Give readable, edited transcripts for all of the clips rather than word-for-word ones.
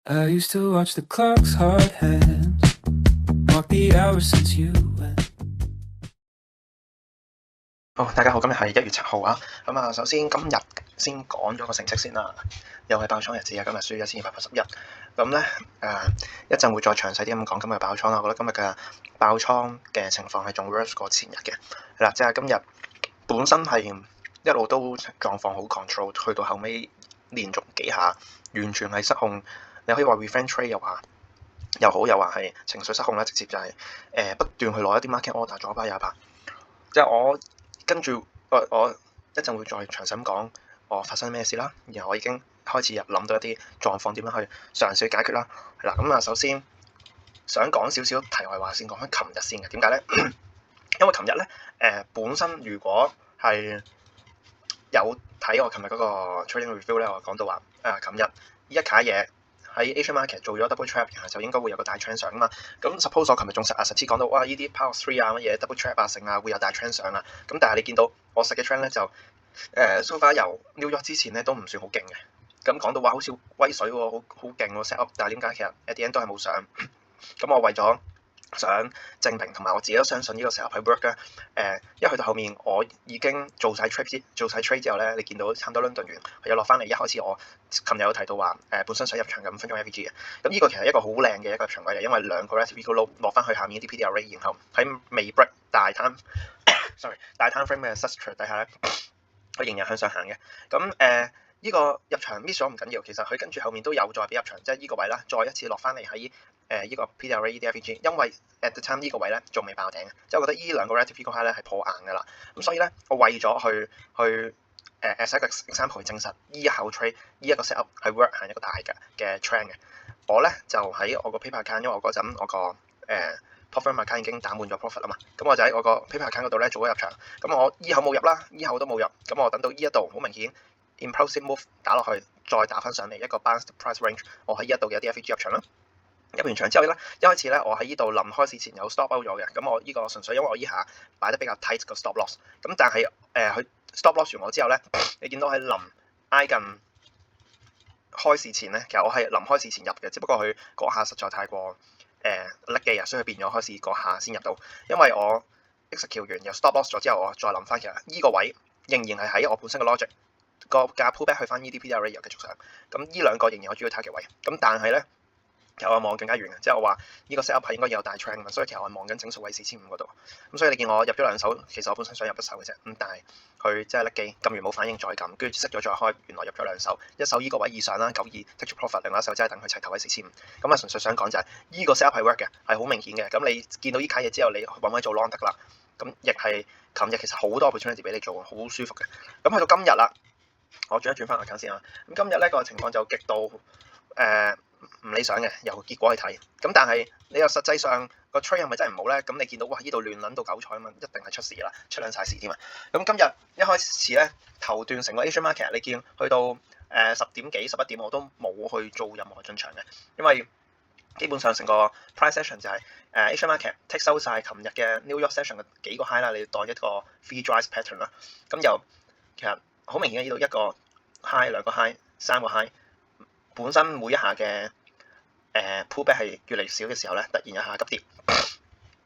I used to watch the clock's hard hands walk the hours since you went. 好，大家好，今日係1月7號啊。首先今日先講咗個成績先啦，又係爆倉日子啊。今日輸1281。咁咧一陣會再詳細啲咁講今日爆倉啦。我覺得今日嘅爆倉嘅情況係仲 worse 過前日嘅。係啦，即係今日本身係一路都狀況好 control， 去到後尾連續幾下完全係失控。你可以話 revenge trade 又話好，又話係情緒失控啦，直接就係不斷去攞一啲 market order 左巴右巴。即係我跟住我一陣會再詳細咁講我發生咩事啦，然後我已經開始諗到一啲狀況點樣去嘗試去解決啦。係啦，咁首先想講少少題外話先，講翻琴日先嘅。點解咧？因為琴日咧本身如果係有睇我琴日嗰個 trading review 咧，我講到話琴日呢一卡嘢喺 Asian market 做咗 double trap，然後就應該會有個大 trend 上啊嘛。咁 suppose 我琴日仲實知講到哇，呢啲 power 3啊乜嘢 double trap 啊成啊會有大 trend 上啊。咁但係你見到我實嘅 trend 咧就so far 由 New York 之前咧都唔算好勁嘅。咁講到話好似威水喎，好勁喎 set up， 但係點解其實 at the end 都係冇上？咁我為咗想證明同埋我自己都相信呢個時候係 work 咧。一去到後面我已經做晒 trade 之後咧，你見到差唔多 London 完佢又落翻嚟。一開始我琴日有提到話本身想入場嘅5分鐘 FVG 嘅，咁呢個其實一個好靚嘅一個入場位嚟，因為兩個 relative low 落翻去下面啲 PDR rate， 然後喺未 break 大 time frame 嘅 structure 底下咧，佢仍然向上行嘅。咁呢個入場 miss 咗唔緊要，其實佢跟住後面都有再俾入場，即係呢個位啦，再一次落翻嚟喺呢個 PDR rate EDFG， 因為 at the time 呢個位咧仲未爆頂嘅，即係我覺得呢兩個 relative high 咧係破硬㗎啦。咁所以咧，我為咗去as a example 去證實呢一口 trade 呢一個 set up 係 work 行一個大嘅 trend 嘅，我咧就喺我個 paper account， 因為我嗰陣我個profit account 已經打滿咗 profit 啦嘛，咁我就喺我個 paper account 嗰度咧做咗入場。咁我依口冇入啦，依口都冇入，咁我等到依一度好明顯 impulsive move 打落去，再打翻上嚟一個 balanced price range， 我喺依一度嘅 DFG 入場啦。入完場之後咧，一開始咧我喺呢度臨開市前有 stop out 咗嘅，咁我呢個純粹因為我依下擺得比較 tight 個 stop loss， 咁但係佢 stop loss 完我之後咧，你見到喺臨挨近開市前咧，其實我係臨開市前入嘅，只不過佢嗰下實在太過叻機啊，所以佢變咗開市嗰下先入到。因為我 execute 完又 stop loss 咗之後，我再諗翻其實依個位仍然係喺我本身嘅 logic 個價 pullback 去翻呢啲 PDR rate 又繼續上，咁呢兩個仍然我主要 target位。咁但係咧，其實我望更加遠嘅，即係我話呢個 set up 係應該有大 trend 嘛，所以其實我望緊整數位4500嗰度。咁所以你見我入咗兩手，其實我本身想入一手嘅啫，咁但係佢真係甩機，撳完冇反應再撳，跟住熄咗再開，原來入咗兩手，一手呢個位以上啦，92 take profit， 另外一手真係等佢齊頭位4500。咁純粹想講就係呢個 set up 係 work 嘅，係好明顯嘅。咁你見到呢卡嘢之後，你揾位做 long 得啦。咁亦係琴日其實好多 opportunity 俾你做，好舒服嘅。咁去到今日啦，我轉一轉翻 account 先啦。咁今日咧個情況就極度唔理想嘅，由結果去睇。咁但係你又實際上個 trade 係咪真係唔好咧？咁你見到哇，呢度亂撚到九彩啊嘛，一定係出事啦，出撚晒事添啊！咁今日一開始咧，頭段成個 Asian market 你見去到10點幾11點我都冇去做任何進場嘅，因為基本上成個 price session 就係Asian market take 收晒琴日嘅 New York session 嘅幾個 high 啦，你當一個 free drive pattern 啦。咁又其實好明顯呢度一個 high 兩個 high 三個 high。本身每一下嘅pullback 係越嚟越少嘅時候咧，突然一下急跌。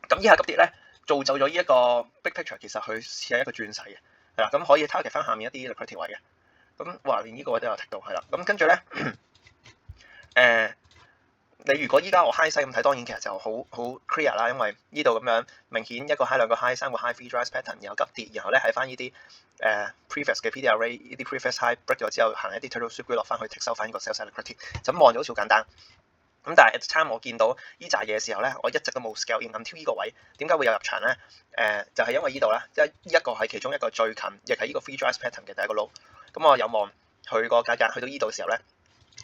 咁呢下急跌咧，造就咗呢一個 big picture， 其實佢似係一個轉勢嘅，係啦。咁可以 target 翻下面一啲 liquidity 位嘅。咁哇，連呢個位都有踢到，係啦。咁跟住咧，你如果依家我 high 細咁睇，當然其實就好 clear 啦，因為呢度咁樣明顯一個 high 兩個 high 三個 high free drive pattern， 然後急跌，然後咧喺翻呢啲previous 嘅 PDR rate 呢啲 previous high break 咗之後，行一啲 turtle sweep 落翻去 take 收翻呢個 sell side liquidity， 咁望咗好似好簡單。咁但係 at the time 我見到呢扎嘢嘅時候咧，我一直都冇 scale in until 呢個位，點解會有入場咧？就係因為呢度啦，即係呢一個係其中一個最近，亦係呢個 free drive pattern 嘅第一個 low。咁我有望佢個價格去到呢度嘅時候咧，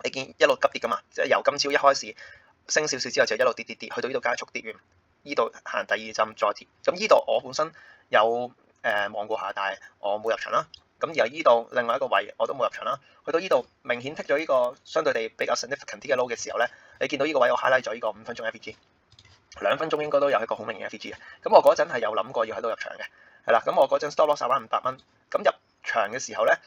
你見一路急跌噶嘛，即係由今朝一開始升少少之後就一路跌，去到呢度加速跌完，呢度行第二針再跌。咁呢度我本身有望過下，但係我冇入場啦。咁而呢度另外一個位我都冇入場啦。去到呢度明顯剔咗呢個相對地比較 significant 啲嘅 low 嘅時候咧，你見到呢個位我 highlight 咗呢個5分鐘 FVG， 2分鐘應該都有一個好明顯嘅 FVG 嘅。咁我嗰陣係有諗過要喺度入場嘅，係啦。咁我嗰陣 stop loss 500蚊，咁入場嘅時候咧，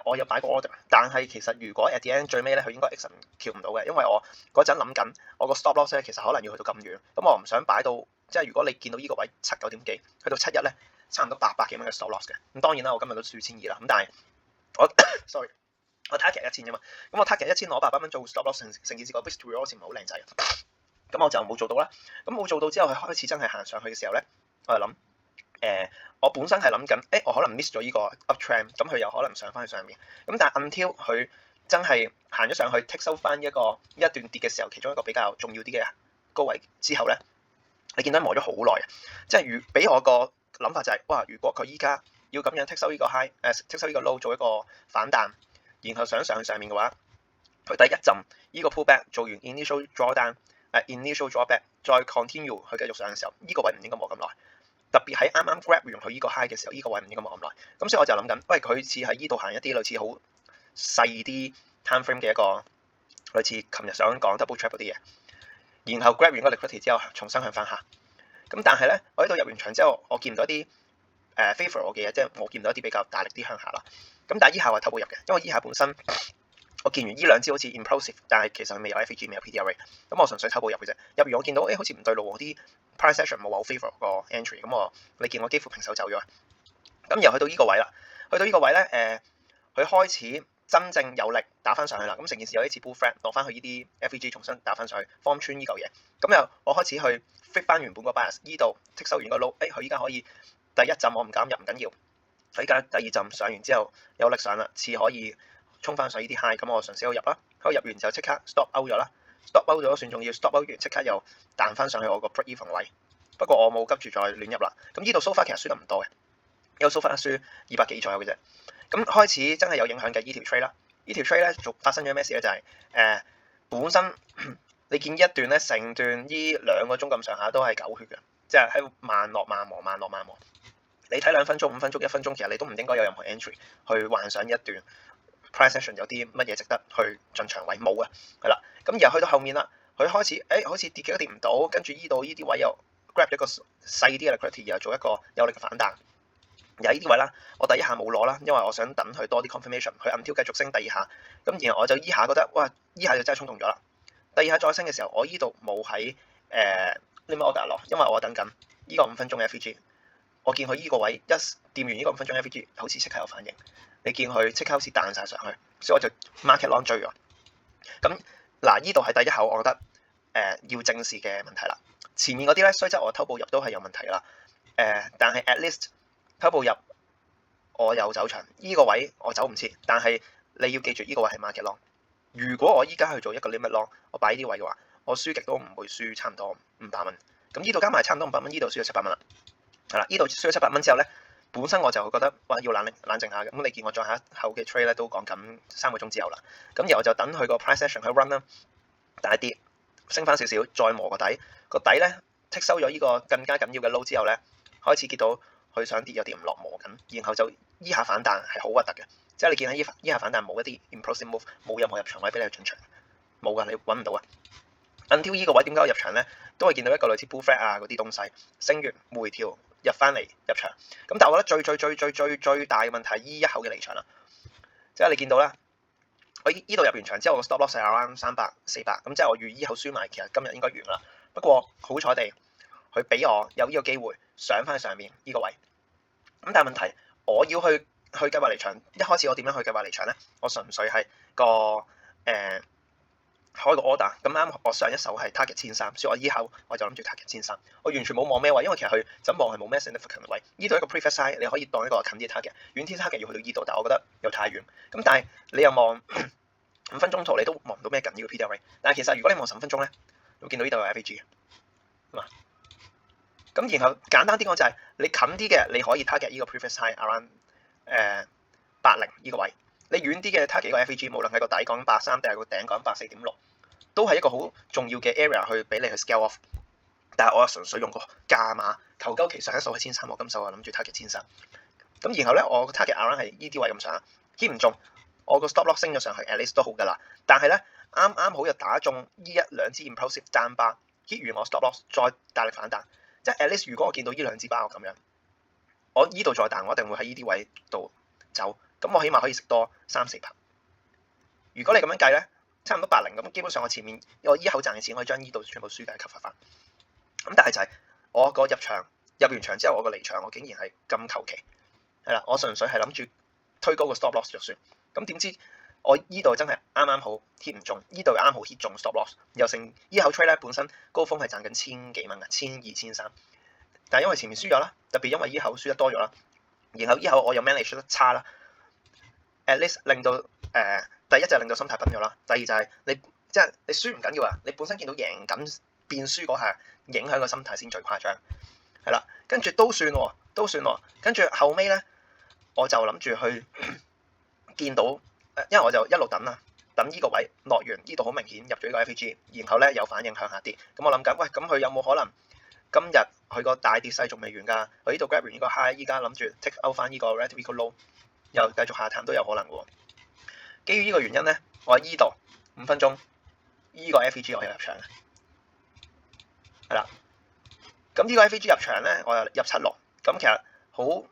我有擺過 order，但係其實如果 at the end 最尾咧，佢應該 exit 跳唔到嘅，因為我嗰陣諗緊我個 stop loss 咧，其實可能要去到咁遠，咁我唔想擺到即係如果你見到呢個位7、9點幾，去到7、1咧，差唔多800幾蚊嘅 stop loss 嘅。咁當然啦，我今日都輸1,200啦，咁但係我 sorry， 我 target 1000啫嘛，咁我 target 1000攞800蚊做 stop loss，成件事個 risk to reward 好似唔係好靚仔，咁我就冇做到啦。咁冇做到之後，佢開始真係行上去嘅時候咧，我就諗我本身係諗緊，我可能 miss 咗呢個 up trend，咁佢有可能上翻去上面。咁但係 until 佢真係行咗上去 take 收翻一段跌嘅時候，其中一個比較重要啲嘅高位之後咧，你見到磨咗好耐，即係俾我個諗法就係、哇！如果佢依家要咁樣 take 收呢個 high，take 收呢個 low 做一個反彈，然後想上去上面嘅話，佢第一陣呢個 pullback 做完 initial drawdown，initial drawback 再 continue 去繼續上嘅時候，呢個位唔應該磨咁耐。特別喺啱啱 grab 完佢依個 high 嘅時候，依個位唔應該冇咁耐。咁所以我就諗緊，喂，佢似喺依度行一啲類似好細啲 time frame 嘅一個類似琴日想講 double trap 嗰啲嘢，然後 grab 完個 liquidity 之後重新向翻下。咁但係咧，我喺度入完場之後，我見唔到一啲favor 我嘅嘢，即係我見唔到一啲比較大力啲向下啦。咁但係依下我係偷步入嘅，因為依下本身我見完依兩支好似 implosive， 但係其實佢未有 FVG 未有 PDRA， 咁我純粹偷步入嘅啫。入完我見到好似唔對路喎，啲 price action 冇話好 favor 個 entry， 咁你見我幾乎平手走咗。咁又去到呢個位啦，去到呢個位咧佢開始真正有力打翻上去啦。咁成件事有啲似 bull flag 落翻去呢啲 FVG 重新打翻上去 form 穿呢嚿嘢。咁又我開始去 fit 翻原本個 bias， 依度 take 收完個 low，佢依家可以第一陣我唔敢入唔緊要，佢依家第二陣上完之後有力上啦，似可以衝翻上呢啲 high， 咁我嘗試去入啦，入完就即刻 stop out 咗啦 ，stop out 咗算重要 ，stop out 完即刻又彈翻上去我個 break even 位。不過我冇急住再亂入啦。咁呢度 so far 其實輸得唔多嘅，呢個 so far 輸200幾左右嘅啫。咁開始真係有影響嘅依條 trade 啦，呢條 trade 咧發生咗咩事咧？就係本身你見一段咧成段呢2個鐘咁上下都係狗血嘅，即係喺慢落慢磨，慢落慢磨。你睇2分鐘、5分鐘、1分鐘，其實你都唔應該有任何 entry 去幻想一段 price action 有啲乜嘢值得去進場位冇啊，係啦。咁然後去到後面啦，佢開始好似跌極都跌唔到，跟住依度依啲位又 grab 一個細啲嘅 liquidity，然後做一個有力嘅反彈。有呢啲位啦，我第一下冇攞啦，因為我想等佢多啲 confirmation，佢暗挑繼續升第二下，咁然後我就依下覺得哇，依下就真係衝動咗啦。第二下再升嘅時候，我依度冇喺limit order 落，因為我等緊依個5分鐘嘅 FVG， 我見佢依個位一掂完呢個5分鐘 FVG， 好似即刻有反應，你見佢即刻好似彈晒上去，所以我就 market long 追咗。咁嗱，依度係第一口，我覺得要正視嘅問題啦。前面嗰啲咧，雖則我偷步入都係有問題啦，但係 at least 偷步入我有走場，依個位我走唔切，但係你要記住依個位係 market long。如果我依家去做一個 limit long，我擺呢啲位嘅話，我輸極都唔會輸差唔多500蚊。咁依度加埋差唔多500蚊，依度輸咗700蚊啦。係啦，依度輸咗700蚊之後咧，本身我就覺得哇要冷靜下嘅。咁你見我再下一後嘅 trade 咧都講緊3個鐘之後啦。咁然後就等佢個 price action 去 run 啦，大跌升翻少少，再磨個底，個底咧剔收咗依個更加緊要嘅 low 之後咧，開始見到佢想跌有跌唔落磨緊，然後就依下反彈係好核突嘅，即係你見喺依下反彈冇一啲 implosive move， 冇任何入場位俾你去進場，冇噶，你揾唔到啊。until 依個位點解我入場咧？都係見到一個類似 bull flag 啊嗰啲東西，升完回調入翻嚟入場。咁但係我覺得最大嘅問題依一口嘅離場啦，即係你見到啦，我依度入完場之後個 stop loss 係 around 300、400，咁即係我預依口輸埋，其實今日應該完啦。不過好彩地，佢俾我有呢個機會上翻去上面呢個位。咁但係問題，我要去計劃離場，一開始我點樣去計劃離場咧？我純粹係開個 order， 咁啱我上一手係 target 1300，所以我依後我就諗住 target 1300，我完全冇望咩位，因為其實佢怎望係冇咩 significant 位。呢度一個 previous side 你可以當一個近啲 target， 遠啲 target 要去到依度，但係我覺得又太遠。咁但係你又望5分鐘圖，你都望唔到咩緊要嘅 PDRA。但係其實如果你望15分鐘咧，會見到呢度有 FVG 嘅，嘛？咁然後簡單啲講就係你近啲嘅你可以 target 呢個 previous side around 80呢個位。你遠啲嘅 target 個 FVG， 無論係個底講83定係個頂講84.6，都係一個好重要嘅 area 去俾你去 scale off。但係我純粹用個價碼求鳩其上一手係1300，我今手啊諗住 target 1300。咁然後咧，我個 target around 係呢啲位咁上下 hit 唔中，我個 stop loss 升咗上去 at least 都好㗎啦。但係咧啱好又打中呢1-2支 impulsive 單巴 hit 完我 stop loss 再大力反彈，即係 at least 如果我見到呢2支巴我咁樣，我依度再彈，我一定會喺呢啲位度走。咁我起碼可以食多3-4拍。如果你咁樣計咧，差唔多80咁，基本上我前面我依口賺嘅錢可以將依度全部輸嘅 cover 翻。咁但係就係我個入完場之後，我個離場我竟然係咁求其，係啦，我純粹係諗住推高個 stop loss 就算。咁點知我依度真係啱啱好 hit 唔中，依度啱好 hit 中 stop loss， 又成依口 trade 咧本身高峰係賺緊1000幾蚊嘅，1200、1300，但係因為前面輸咗啦，特別因為依口輸得多咗啦，然後依口我又 manage 得差啦 ，at least 令到第一就係令到心態崩咗啦，第二就係你即係你輸唔緊要啊，你本身見到贏緊變輸嗰下，影響個心態先最誇張，係啦，跟住都算喎，跟住後尾咧我就諗住去見到，因為我就一路等啦，等依個位落完，依度好明顯入咗呢個 FAG，然後咧有反應向下跌，咁我諗緊，喂，咁佢有冇可能今日佢個大跌勢仲未完㗎？佢呢度 grab 完呢個 high，依家諗住 take out 翻呢個 relative low， 又繼續下探都有可能喎。基於呢個原因咧，我喺依度5分鐘，依個 FAG 我又入場嘅，係啦。咁呢個 FAG 入場咧，我又入76，咁其實好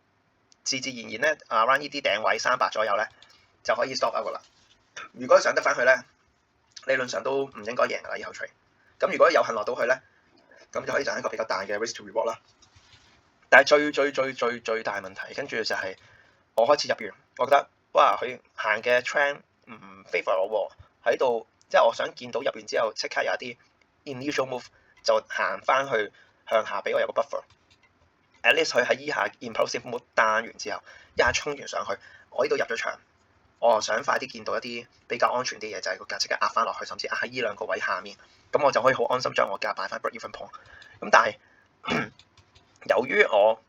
自自然然咧，around 呢啲頂位300左右咧就可以 stop out 㗎啦。如果上得翻去咧，理論上都唔應該贏㗎啦，以後 trade。咁如果有幸落到去咧，咁就可以賺一個比較大嘅 risk to reward 啦。但係最大問題，跟住就係我開始入完，我覺得哇，佢行嘅 trend 唔 favour 我喎，喺度即係我想見到入完之後即刻有一啲 initial move 就行翻去向下，俾我有個 buffer。at least 佢喺依下 impulsive move down 完之後，一下衝完上去，我呢度入咗場，我想快啲見到一啲比較安全啲嘢，就係個價即刻壓翻落去，甚至壓喺依兩個位下面，咁我就可以好安心將我價擺翻 break even point。咁但係由於我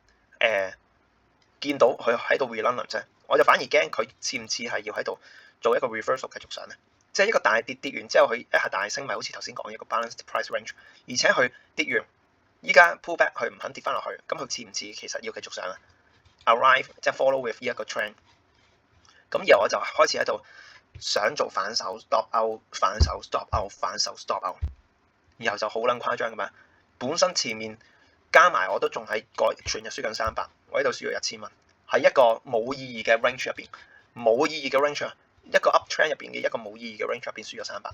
見到佢喺度 re-run 啫，我就反而驚佢似唔似係要喺度做一個 reversal 繼續上咧？即係一個大跌完之後，佢一下大升，咪好似頭先講一個 balanced price range， 而且佢跌完，依家 pull back 佢唔肯跌翻落去，咁佢似唔似其實要繼續上啊 ？arrive 即係 follow with 呢一個 trend。咁然後我就開始喺度想做反手 stop out， 反手 stop out， 反手 stop out， 然後就好撚誇張㗎嘛。本身前面加埋我都仲係全日輸緊300，我喺度輸咗1000蚊，喺一個冇意義嘅 range 入邊，冇意義嘅 range 啊，一個 up trend 入邊嘅一個冇意義嘅 range 入邊輸咗300，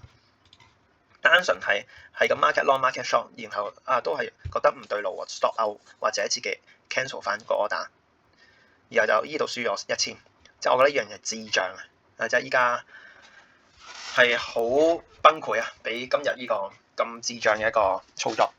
單純係咁 market long market short， 然後都係覺得唔對路喎 stop out 或者自己 cancel 翻個 order， 然後就依度輸咗1000，即係我覺得呢樣嘢智障啊！即係依家係好崩潰啊！俾今日呢個咁智障嘅一個操作。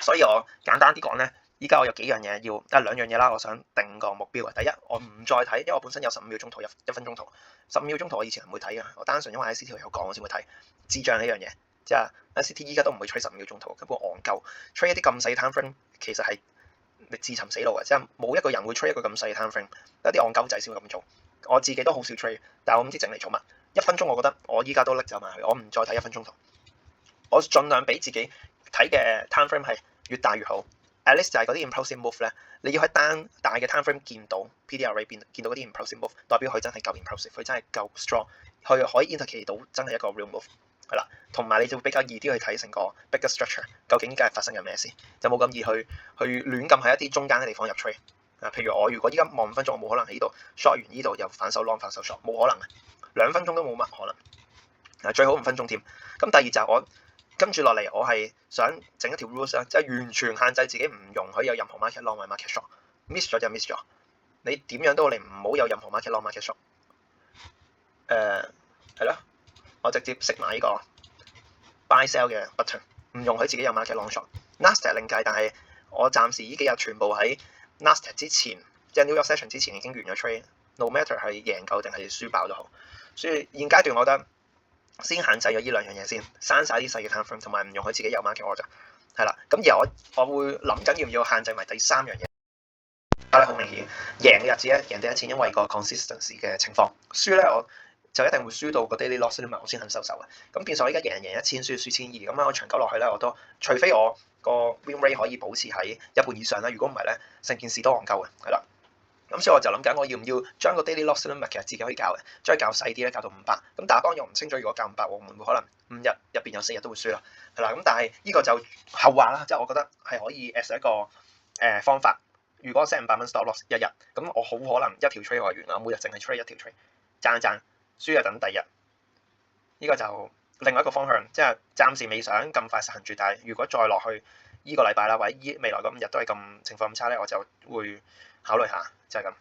所以我簡單啲講咧，依家我有幾樣嘢要兩樣嘢啦，我想定個目標啊。第一，我唔再睇，因為我本身有15秒鐘圖、1分鐘圖。15秒鐘圖我以前唔會睇嘅，我單純因為 ICT 有講我先會睇。智障呢樣嘢，即係 ICT 依家都唔會吹15秒鐘圖，根本戇鳩。吹一啲咁細 time frame 其實係你自尋死路嘅，即係冇一個人會吹一個咁細 time frame， 有啲戇鳩仔先會咁做。我自己都好少吹，但係我唔知整嚟做乜。1分鐘我覺得我依家都拎走埋去，我唔再睇1分鐘圖。我盡量俾自己睇嘅 time frame 係越大越好。at least 就係嗰啲 impulsive move 咧，你要喺大嘅 time frame 見到 PDRA 邊見到嗰啲 impulsive move， 代表佢真係夠 impulsive， 佢真係夠 strong， 佢可以 indicate 到真係一個 real move 係啦。同埋你就會比較易啲去睇成個 bigger structure， 究竟依家係發生緊咩事，就冇咁易去亂撳喺一啲中間嘅地方入 trade。譬如我如果依家望5分鐘，我冇可能喺呢度 short 完呢度又反手 long 反手 short， 冇可能，2分鐘都冇乜可能。最好5分鐘添。咁第二就係我跟住落嚟，我係想整一條 rules 啦，即係完全限制自己唔容許有任何 market long 或 market short，miss 咗就 miss 咗。你點樣都好，你唔好有任何 market long market short。係咯，我直接熄埋呢個 buy sell 嘅 button， 唔容許自己有 market long short。Nasdaq 另計，但係我暫時呢幾日全部喺 Nasdaq 之前，即係 New York Session 之前已經完咗 trade。No matter 係贏夠定係輸飽都好，所以現階段我覺得先限制咗呢兩樣嘢先，刪晒啲細嘅 time frame， 同埋唔容許自己有 market order， 係啦。咁而我會諗緊要唔要限制埋第3樣嘢。但係好明顯，贏嘅日子咧贏第一錢，因為個 consistency 嘅情況。輸咧我就一定會輸到個 daily loss limit， 我先肯收手嘅。咁變相我依家贏1000，輸1200，咁我長久落去咧，我都除非我個 win rate 可以保持喺1半以上啦，如果唔係咧，成件事都戇鳩嘅，係啦。咁所以我就諗緊，我要唔要將個 daily loss limit 其實自己可以校嘅，將佢校細啲咧，校到500。咁但係當然我唔清楚，如果校500，我會唔會可能5日入邊有4日都會輸啦，係啦。咁但係呢個就後話啦，即係我覺得係可以 as 一個方法如果 set 500蚊 stop loss 一日，咁我好可能一條 trade 我就完啦，每日淨係 trade 一條 trade，賺一賺，輸就等第二日。呢個就另外一個方向，即係暫時未想咁快實行住，但係如果再落去呢個禮拜啦，或者未來嗰5日都係咁情況咁差咧，我就會考慮下，就係咁。